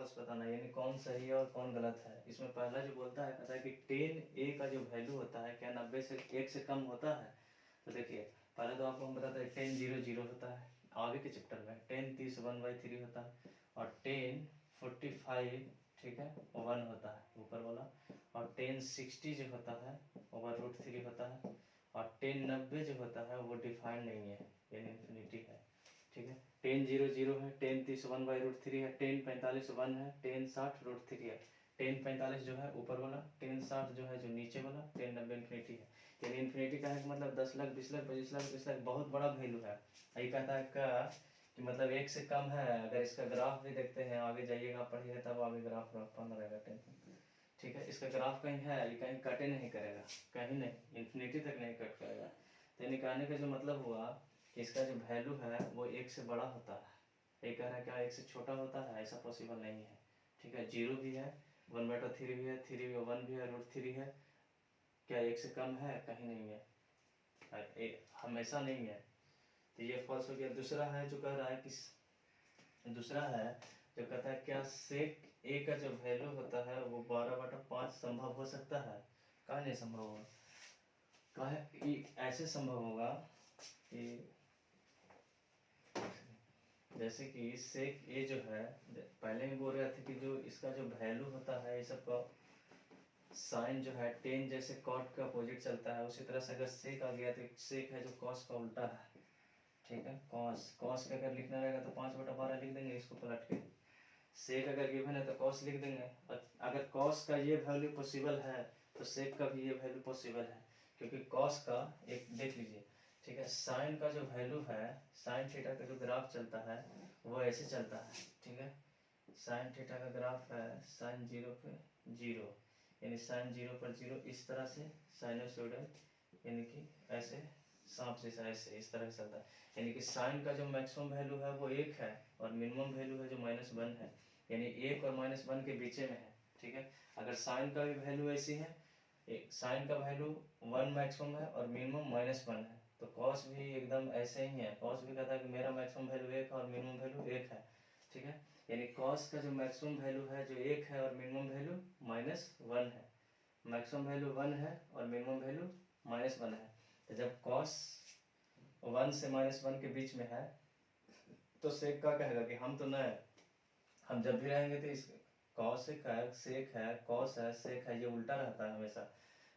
False बताना है, यानी कौन सही है और कौन गलत है। इसमें पहला जो बोलता है, कहता है कि 10a का जो वैल्यू होता है क्या 90 से 1 से कम होता है। तो देखिए पहले तो आपको हम बताते हैं 10 0 0 होता है, आगे के चैप्टर में 10 30 1/3 होता है, और 10 45 ठीक है 1 होता है ऊपर वाला, और 10 60 जो होता है √3 होता है, और 10 90 जो होता है वो डिफाइंड नहीं है, यानी इन्फिनिटी है। ठीक है 10 0 0 है, 10 30 1/√3 है, 10 45 1 है, 10 60 √3 है। 10 45 जो है ऊपर वाला, 10 60 जो है जो नीचे वाला, 10 90 इन्फिनिटी है। यानी इन्फिनिटी का है कि मतलब 10 लाख 20 लाख 25 लाख 30 लाख बहुत बड़ा वैल्यू है। यही कहता है का कि मतलब 1 से कम है। अगर इसका ग्राफ भी देखते हैं, आगे जाइएगा पढ़िए तब आगे ग्राफ बना रहेगा। टेंशन ठीक है, इसका ग्राफ कहीं है, ये कहीं कटे नहीं करेगा, कहीं नहीं, इन्फिनिटी तक नहीं कट करेगा। तो निकालने का जो मतलब हुआ कि इसका जो वैल्यू है वो 1 से बड़ा होता है। ये कह रहा है क्या 1 से छोटा होता है, ऐसा पॉसिबल नहीं है। ठीक है 0 भी है, 1/3 भी है, 3 भी 1 भी है, √3 है। क्या 1 से कम है, कहीं नहीं है, हमेशा नहीं है। तो ये फॉल्स हो गया। दूसरा है जो कह रहा है कि दूसरा है जो कहता है क्या सेक ए का जो वैल्यू होता है वो 12/5 संभव हो सकता है। कहा नहीं संभव होगा, कहा ऐसे संभव होगा कि जैसे कि सेक ए जो है, पहले ही बोल रहे थे कि जो इसका जो वैल्यू होता है ये सब का साइन जो है 10 जैसे कॉट का अपोजिट चलता है, उसी तरह से अगर सेक आ गया तो सेक है जो कॉस का उल्टा है। ठीक है कॉस का अगर लिखना रहेगा तो 5/12 लिख देंगे इसको पलट के। सेक अगर गिवन है तो कॉस लिख देंगे। अगर कॉस का ये वैल्यू पॉसिबल है तो सेक का भी ये वैल्यू पॉसिबल है, क्योंकि कॉस का एक देख लीजिए। ठीक है साइन का जो वैल्यू है, साइन थीटा का जो ग्राफ चलता है वो ऐसे चलता है। ठीक है साइन थीटा का ग्राफ है साइन 0 पे 0, यानी साइन 0 पर 0 इस तरह से साइनोसॉइडल, यानी कि ऐसे सांप जैसा ऐसे इस तरह से चलता है। यानी कि साइन का जो मैक्सिमम वैल्यू है वो 1 है और मिनिमम वैल्यू है जो -1 है, यानी 1 और -1 के बीच में है। ठीक है अगर साइन का भी वैल्यू ऐसी है, साइन का वैल्यू 1 मैक्सिमम है और मिनिमम -1 है, तो कॉस भी एकदम ऐसे ही है। कॉस भी कहता है कि मेरा मैक्सिमम वैल्यू 1 और मिनिमम वैल्यू 1 है। ठीक है यानी कॉस का जो मैक्सिमम वैल्यू है जो 1 है और मिनिमम वैल्यू -1 है, मैक्सिमम वैल्यू 1 है और मिनिमम वैल्यू -1 है। तो जब कॉस 1 से -1 के बीच में है तो सेक का कहेगा कि हम तो न, हम जब भी रहेंगे तो इस कॉसेक है, सेक है, कॉस है, सेक है, ये उल्टा रहता है हमेशा।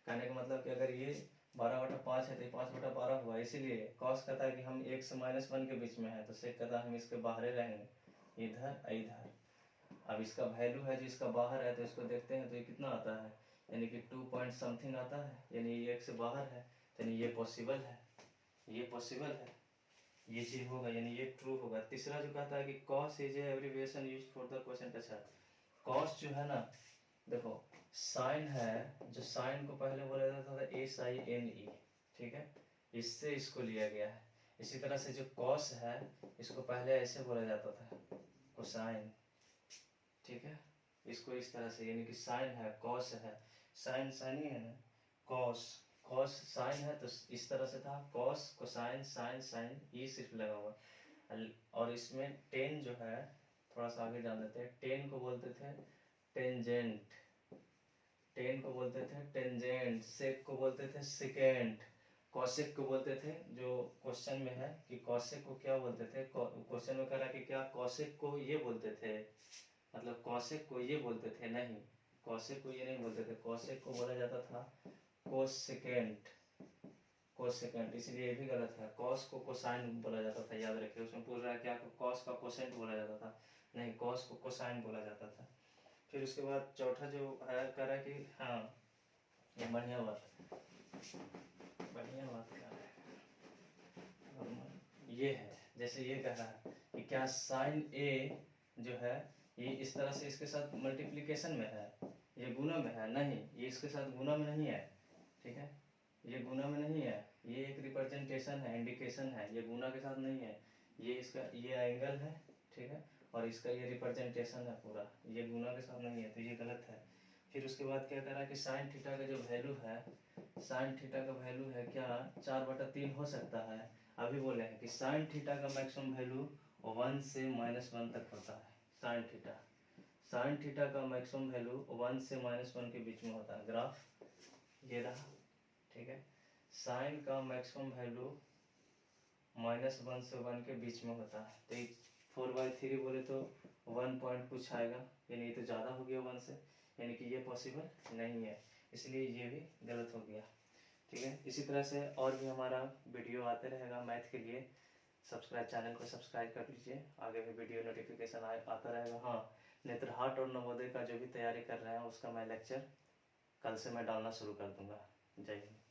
कहने का मतलब कि अगर ये 12/5 है तो 5/12 हुआ, इसीलिए कॉस कहता है कि हम 1 से -1 के बीच में है, तो सेक कहता है हम इसके बाहर रहेंगे, इधर इधर। अब इसका वैल्यू है जो इसका बाहर है, तो इसको देखते हैं तो ये कितना आता है, यानी कि 2 पॉइंट समथिंग आता है, यानी ये 1 से बाहर है, यानी ये पॉसिबल है, ये पॉसिबल है, ये चीज होगा, यानी ये ट्रू होगा। तीसरा जो कहता है कि cos is abbreviation used for the question. अच्छा कॉस जो है ना, देखो साइन है, जो साइन को पहले बोला जाता था SINE, ठीक है, इससे इसको लिया गया है। इसी तरह से जो कॉस है इसको पहले ऐसे बोला जाता था कोसाइन। ठीक है इसको इस तरह से, यानी कि साइन है कॉस है, साइन साइन ही है ना, कॉस कॉस साइन है तो इस तरह से था कॉस कोसाइन साइन साइन, ये सिर्फ लगा हुआ। और इसमें टेन जो है, थोड़ा सा आगे जान देते हैं, टेन को बोलते थे टेंजेंट, टेन को बोलते थे टेंजेंट, सेक को बोलते थे सेकेंड, कॉसेक को बोलते थे, जो क्वेश्चन में है कि कॉसेक को क्या बोलते थे, क्वेश्चन में कह रहा है कि क्या कॉसेक को ये बोलते थे, मतलब कॉसेक को ये बोलते थे, नहीं कॉसेक को ये नहीं बोलते थे, कॉसेक को बोला जाता था कोसेकेंट, कोसेकेंट, इसलिए ये भी गलत है। कॉस को कोसाइन बोला जाता था, याद रखिए। उसमें पूछ रहा है क्या कॉस का कोसेंट बोला जाता था, नहीं कॉस को कोसाइन बोला जाता था। फिर उसके बाद चौथा जो है कह रहा है कि हाँ ये बढ़िया बात है, बढ़िया बात क्या है, ये है जैसे ये कह रहा है कि क्या साइन ए जो है ये इस तरह से इसके साथ मल्टीप्लिकेशन में है, ये गुना में है, नहीं ये इसके साथ गुना में नहीं है। ठीक है ये गुना में नहीं है, ये एक रिप्रेजेंटेशन है, इंडिकेशन है, ये गुना के साथ नहीं है। ये इसका ये एंगल है, ठीक है, और इसका ये रिप्रेजेंटेशन है पूरा, ये गुना के साथ नहीं है, तो ये गलत है। फिर उसके बाद क्या कह रहा है कि साइन थीटा का जो वैल्यू है, साइन थीटा का वैल्यू है क्या 4/3 हो सकता है। अभी बोले हैं कि साइन थीटा का मैक्सिमम वैल्यू 1 से -1 तक होता है। साइन थीटा, साइन थीटा का मैक्सिमम वैल्यू 1 से -1 के बीच में होता है। ग्राफ ये रहा, ठीक है। साइन का मैक्सिमम वैल्यू -1 से 1 के बीच में होता है। तो 4/3 बोले तो 1 पॉइंट कुछ आएगा, यानी ये तो ज़्यादा हो गया 1 से, यानी कि ये पॉसिबल नहीं है, इसलिए ये भी गलत हो गया, ठीक है। इसी तरह से और भी हमारा वीडियो आते रहेगा मैथ के लिए। चैनल को सब्सक्राइब कर लीजिए, आगे भी वीडियो नोटिफिकेशन आता रहेगा। हाँ, नेत्रहाट और नवोदय का जो भी तैयारी कर रहे हैं उसका मैं लेक्चर कल से मैं डालना शुरू कर दूंगा। जय हिंद।